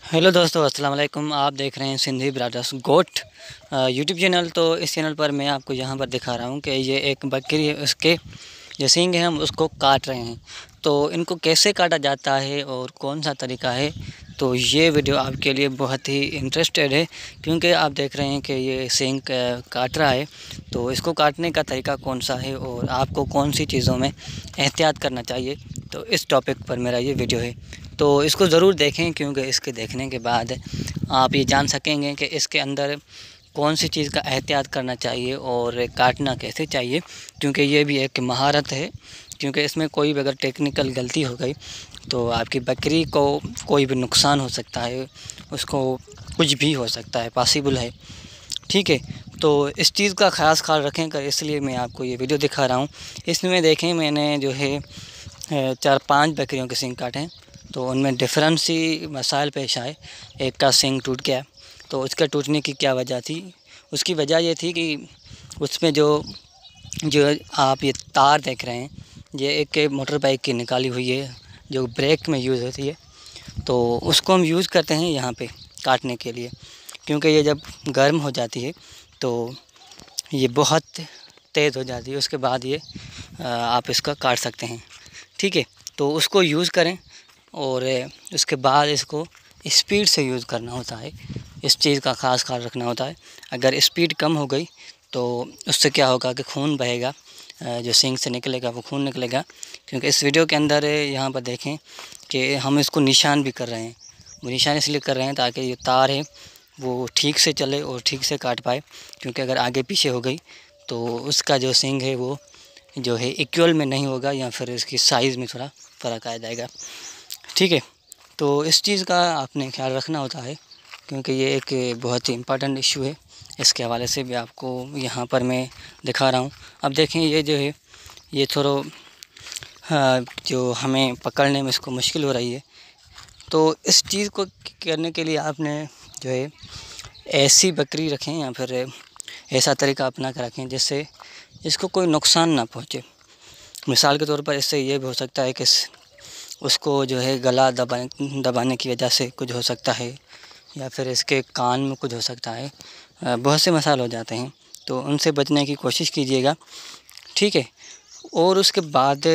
Hello दोस्तों, अस्सलाम वालेकुम। आप देख रहे हैं सिंधी ब्रादर्स गोट यूट्यूब चैनल। तो इस चैनल पर मैं आपको यहाँ पर दिखा रहा हूँ कि ये एक बकरी है, उसके जो सींग हैं हम उसको काट रहे हैं। तो इनको कैसे काटा जाता है और कौन सा तरीका है, तो ये वीडियो आपके लिए बहुत ही इंटरेस्टेड है, क्योंकि आप देख रहे हैं कि ये सींग काट रहा है। तो इसको काटने का तरीका कौन सा है और आपको कौन सी चीज़ों में एहतियात करना चाहिए, तो इस टॉपिक पर मेरा ये वीडियो है। तो इसको ज़रूर देखें, क्योंकि इसके देखने के बाद आप ये जान सकेंगे कि इसके अंदर कौन सी चीज़ का एहतियात करना चाहिए और काटना कैसे चाहिए, क्योंकि ये भी एक महारत है। क्योंकि इसमें कोई भी अगर टेक्निकल गलती हो गई तो आपकी बकरी को कोई भी नुकसान हो सकता है, उसको कुछ भी हो सकता है, पॉसिबल है। ठीक है, तो इस चीज़ का ख़ास ख्याल रखें कर, इसलिए मैं आपको ये वीडियो दिखा रहा हूँ। इसमें देखें, मैंने जो है 4-5 बकरियों के सींग काटे हैं। तो उनमें डिफरेंट सी मसाइल पेश आए। एक का सींग टूट गया, तो उसके टूटने की क्या वजह थी? उसकी वजह ये थी कि उसमें जो जो आप ये तार देख रहे हैं, ये एक मोटर बाइक की निकाली हुई है, जो ब्रेक में यूज़ होती है। तो उसको हम यूज़ करते हैं यहाँ पे काटने के लिए, क्योंकि ये जब गर्म हो जाती है तो ये बहुत तेज़ हो जाती है। उसके बाद ये आप इसका काट सकते हैं। ठीक है, तो उसको यूज़ करें और उसके बाद इसको स्पीड से यूज़ करना होता है। इस चीज़ का ख़ास ख्याल रखना होता है। अगर स्पीड कम हो गई तो उससे क्या होगा कि खून बहेगा, जो सींग से निकलेगा वो खून निकलेगा। क्योंकि इस वीडियो के अंदर यहाँ पर देखें कि हम इसको निशान भी कर रहे हैं। वो निशान इसलिए कर रहे हैं ताकि ये तार है वो ठीक से चले और ठीक से काट पाए। क्योंकि अगर आगे पीछे हो गई तो उसका जो सींग है वो जो है इक्वल में नहीं होगा, या फिर इसकी साइज़ में थोड़ा फ़र्क आ जाएगा। ठीक है, तो इस चीज़ का आपने ख्याल रखना होता है, क्योंकि ये एक बहुत ही इम्पोर्टेंट इशू है। इसके हवाले से भी आपको यहाँ पर मैं दिखा रहा हूँ। अब देखें, ये जो है ये थोड़ा जो हमें पकड़ने में इसको मुश्किल हो रही है। तो इस चीज़ को करने के लिए आपने जो है ऐसी बकरी रखें, या फिर ऐसा तरीका अपना कर रखें जिससे इसको कोई नुकसान ना पहुँचे। मिसाल के तौर पर इससे ये भी हो सकता है कि उसको जो है गला दबाने की वजह से कुछ हो सकता है, या फिर इसके कान में कुछ हो सकता है। बहुत से मसाइल हो जाते हैं, तो उनसे बचने की कोशिश कीजिएगा। ठीक है, और उसके बाद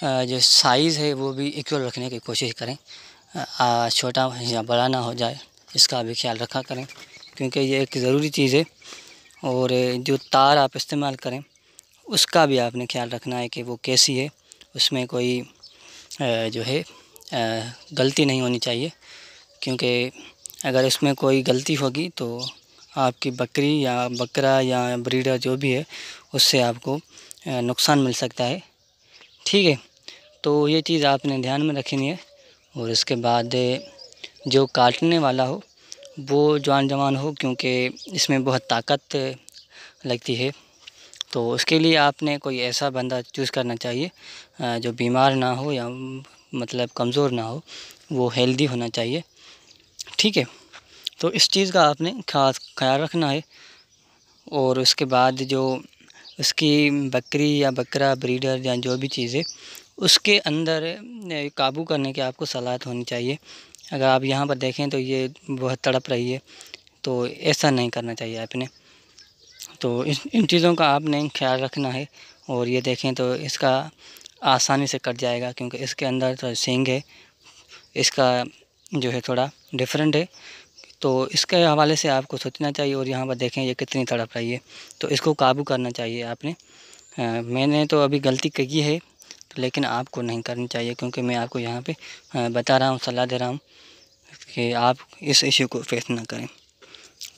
जो साइज़ है वो भी इक्वल रखने की कोशिश करें। छोटा या बड़ा ना हो जाए, इसका भी ख्याल रखा करें, क्योंकि ये एक ज़रूरी चीज़ है। और जो तार आप इस्तेमाल करें उसका भी आपने ख्याल रखना है कि वो कैसी है, उसमें कोई जो है गलती नहीं होनी चाहिए। क्योंकि अगर इसमें कोई गलती होगी तो आपकी बकरी या बकरा या ब्रीडर जो भी है उससे आपको नुकसान मिल सकता है। ठीक है, तो ये चीज़ आपने ध्यान में रखनी है। और इसके बाद जो काटने वाला हो वो जवान हो, क्योंकि इसमें बहुत ताकत लगती है। तो उसके लिए आपने कोई ऐसा बंदा चूज़ करना चाहिए जो बीमार ना हो, या मतलब कमज़ोर ना हो, वो हेल्दी होना चाहिए। ठीक है, तो इस चीज़ का आपने खास ख्याल रखना है। और उसके बाद जो उसकी बकरी या बकरा ब्रीडर या जो भी चीज़ है उसके अंदर काबू करने की आपको सलाहियत होनी चाहिए। अगर आप यहाँ पर देखें तो ये बहुत तड़प रही है, तो ऐसा नहीं करना चाहिए आपने। तो इन चीज़ों का आपने ख्याल रखना है। और ये देखें तो इसका आसानी से कट जाएगा, क्योंकि इसके अंदर तो सींग है, इसका जो है थोड़ा डिफरेंट है। तो इसके हवाले से आपको सोचना चाहिए। और यहाँ पर देखें ये कितनी तड़प रही है, तो इसको काबू करना चाहिए आपने। मैंने तो अभी गलती की है, तो लेकिन आपको नहीं करनी चाहिए, क्योंकि मैं आपको यहाँ पे बता रहा हूँ, सलाह दे रहा हूँ कि आप इस इशू को फेस ना करें।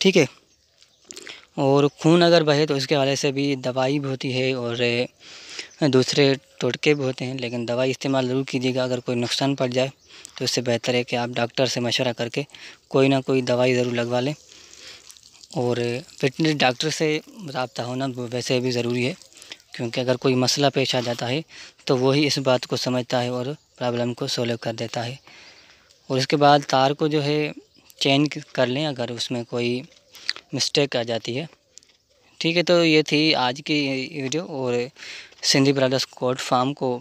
ठीक है, और खून अगर बहे तो इसके हवाले से भी दवाई भी होती है और दूसरे टोटके भी होते हैं, लेकिन दवाई इस्तेमाल ज़रूर कीजिएगा। अगर कोई नुकसान पड़ जाए तो इससे बेहतर है कि आप डॉक्टर से मशवरा करके कोई ना कोई दवाई ज़रूर लगवा लें। और वेटनरी डॉक्टर से रब्ता होना वैसे भी ज़रूरी है, क्योंकि अगर कोई मसला पेश आ जाता है तो वही इस बात को समझता है और प्रॉब्लम को सॉल्व कर देता है। और उसके बाद तार को जो है चेंज कर लें अगर उसमें कोई मिस्टेक आ जाती है। ठीक है, तो ये थी आज की वीडियो। और सिंधी ब्रादर्स गोट फार्म को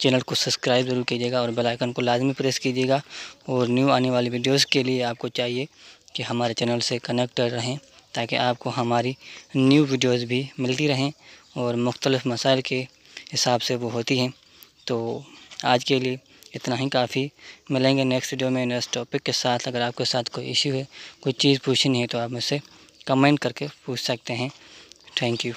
चैनल को सब्सक्राइब ज़रूर कीजिएगा और बेल आइकन को लाजमी प्रेस कीजिएगा। और न्यू आने वाली वीडियोज़ के लिए आपको चाहिए कि हमारे चैनल से कनेक्टेड रहें, ताकि आपको हमारी न्यू वीडियोज़ भी मिलती रहें और मुख्तलिफ़ मसाइल के हिसाब से वो होती हैं। तो आज के लिए इतना ही काफ़ी। मिलेंगे नेक्स्ट वीडियो में नेक्स्ट टॉपिक के साथ। अगर आपके साथ कोई इश्यू है, कोई चीज़ पूछनी है, तो आप मुझसे कमेंट करके पूछ सकते हैं। Thank you.